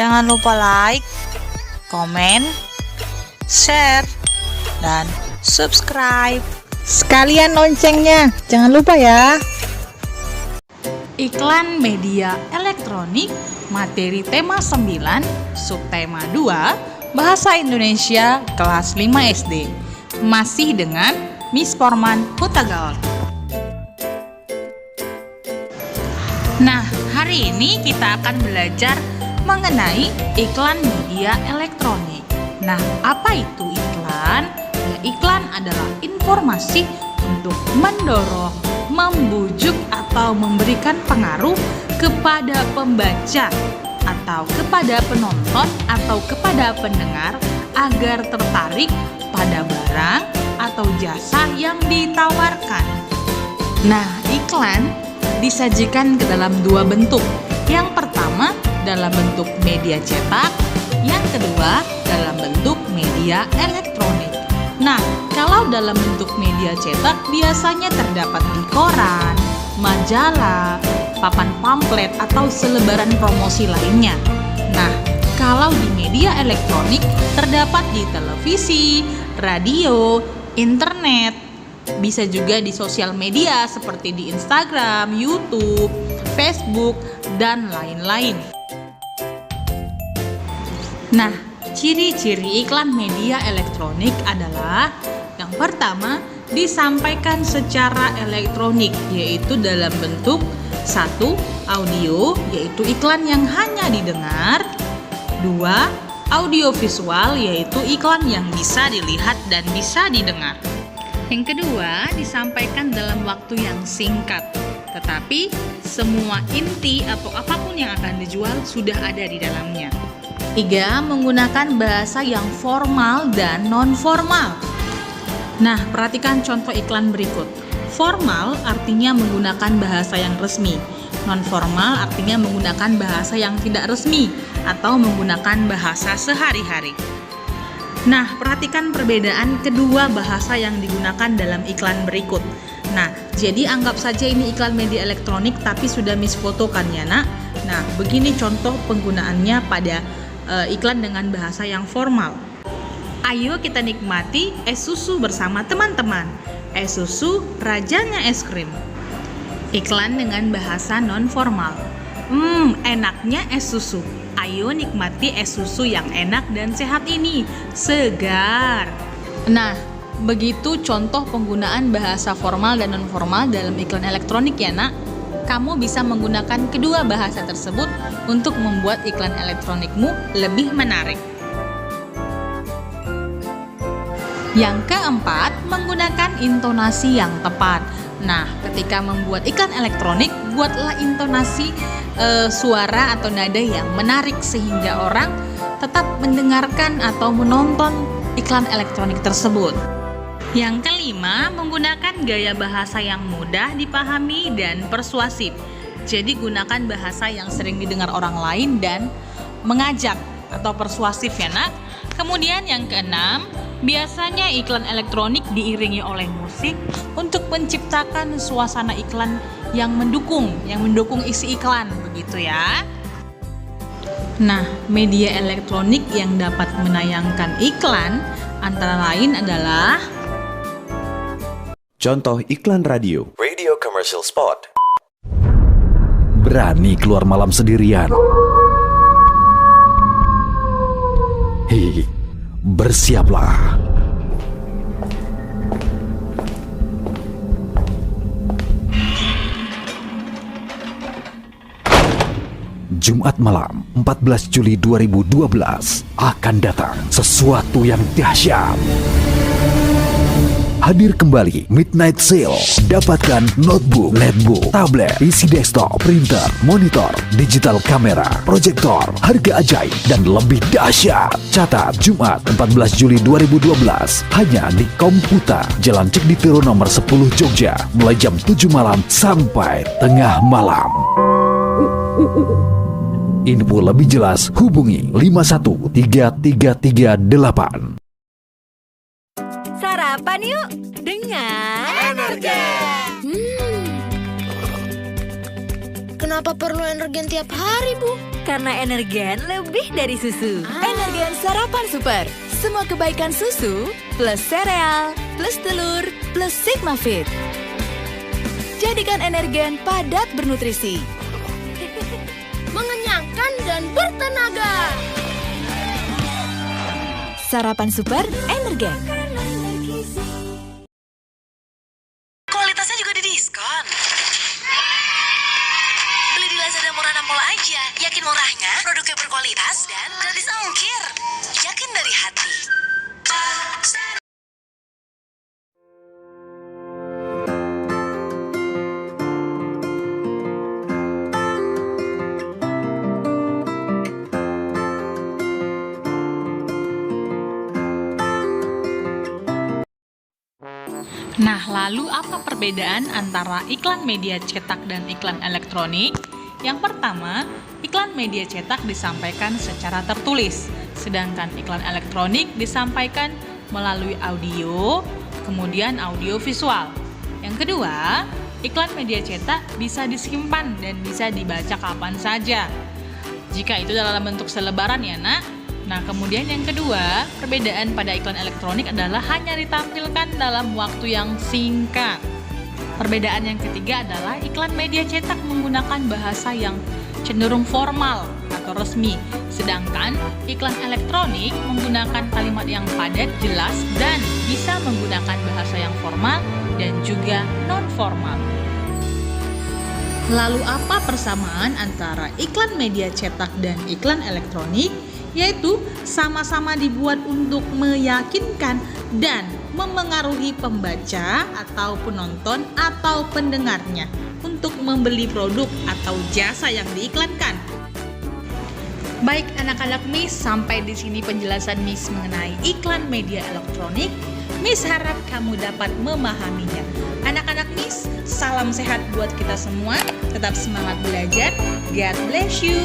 Jangan lupa like, komen, share, dan subscribe. Sekalian loncengnya, jangan lupa ya. Iklan media elektronik, materi tema 9, subtema 2, Bahasa Indonesia kelas 5 SD. Masih dengan Miss Forman Hutagalon. Nah, hari ini kita akan belajar mengenai iklan media elektronik. Nah, apa itu iklan? Ya, iklan adalah informasi untuk mendorong, membujuk atau memberikan pengaruh kepada pembaca atau kepada penonton atau kepada pendengar agar tertarik pada barang atau jasa yang ditawarkan. Nah, iklan disajikan ke dalam dua bentuk. Yang pertama dalam bentuk media cetak, yang kedua dalam bentuk media elektronik. Nah, kalau dalam bentuk media cetak biasanya terdapat di koran, majalah, papan pamflet, atau selebaran promosi lainnya. Nah, kalau di media elektronik terdapat di televisi, radio, internet, bisa juga di sosial media seperti di Instagram, YouTube, Facebook, dan lain-lain. Nah, ciri-ciri iklan media elektronik adalah yang pertama, disampaikan secara elektronik, yaitu dalam bentuk 1. Audio, yaitu iklan yang hanya didengar. 2. Audio visual, yaitu iklan yang bisa dilihat dan bisa didengar. Yang kedua, disampaikan dalam waktu yang singkat, tetapi semua inti atau apapun yang akan dijual sudah ada di dalamnya. 3. Menggunakan bahasa yang formal dan non-formal. Nah, perhatikan contoh iklan berikut. Formal artinya menggunakan bahasa yang resmi. Non-formal artinya menggunakan bahasa yang tidak resmi atau menggunakan bahasa sehari-hari. Nah, perhatikan perbedaan kedua bahasa yang digunakan dalam iklan berikut. Nah, jadi anggap saja ini iklan media elektronik tapi sudah misfotokan ya nak. Nah, begini contoh penggunaannya pada iklan dengan bahasa yang formal. Ayo kita nikmati es susu bersama teman-teman. Es susu, rajanya es krim. Iklan dengan bahasa non-formal. Enaknya es susu. Ayo nikmati es susu yang enak dan sehat ini. Segar. Nah, begitu contoh penggunaan bahasa formal dan non-formal dalam iklan elektronik ya nak. Kamu bisa menggunakan kedua bahasa tersebut untuk membuat iklan elektronikmu lebih menarik. Yang keempat, menggunakan intonasi yang tepat. Nah, ketika membuat iklan elektronik, buatlah intonasi suara atau nada yang menarik sehingga orang tetap mendengarkan atau menonton iklan elektronik tersebut. Yang kelima, menggunakan gaya bahasa yang mudah dipahami dan persuasif. Jadi gunakan bahasa yang sering didengar orang lain dan mengajak atau persuasif ya nak. Kemudian yang keenam, biasanya iklan elektronik diiringi oleh musik untuk menciptakan suasana iklan yang mendukung isi iklan begitu ya. Nah, media elektronik yang dapat menayangkan iklan antara lain adalah contoh iklan radio. Radio commercial spot. Berani keluar malam sendirian. Hei, bersiaplah. Jumat malam 14 Juli 2012 akan datang sesuatu yang dahsyat. Hadir kembali Midnight Sale. Dapatkan notebook, netbook, tablet, PC desktop, printer, monitor, digital kamera, proyektor, harga ajaib, dan lebih dahsyat. Catat Jumat 14 Juli 2012 hanya di Komputa, Jalan Cekditiro nomor 10 Jogja, mulai jam 7 malam sampai tengah malam. Info lebih jelas hubungi 51338. Sarapan yuk dengan Energen. Kenapa perlu energen tiap hari, Bu? Karena Energen lebih dari susu. Energen sarapan super. Semua kebaikan susu, plus sereal, plus telur, plus Sigma Fit. Jadikan Energen padat bernutrisi. Mengenyangkan dan bertenaga. Sarapan super Energen. Kualitasnya juga didiskon. Beli di Lazada Murah 60 aja. Yakin murahnya, produknya berkualitas, dan gratis ongkir. Yakin dari hati. Nah, lalu apa perbedaan antara iklan media cetak dan iklan elektronik? Yang pertama, iklan media cetak disampaikan secara tertulis, sedangkan iklan elektronik disampaikan melalui audio, kemudian audio visual. Yang kedua, iklan media cetak bisa disimpan dan bisa dibaca kapan saja. Jika itu dalam bentuk selebaran ya, Nak. Nah, kemudian yang kedua, perbedaan pada iklan elektronik adalah hanya ditampilkan dalam waktu yang singkat. Perbedaan yang ketiga adalah iklan media cetak menggunakan bahasa yang cenderung formal atau resmi, sedangkan iklan elektronik menggunakan kalimat yang padat, jelas, dan bisa menggunakan bahasa yang formal dan juga non-formal. Lalu apa persamaan antara iklan media cetak dan iklan elektronik? Yaitu sama-sama dibuat untuk meyakinkan dan memengaruhi pembaca atau penonton atau pendengarnya untuk membeli produk atau jasa yang diiklankan. Baik anak-anak Miss, sampai di sini penjelasan Miss mengenai iklan media elektronik. Miss harap kamu dapat memahaminya. Anak-anak Miss, salam sehat buat kita semua. Tetap semangat belajar. God bless you.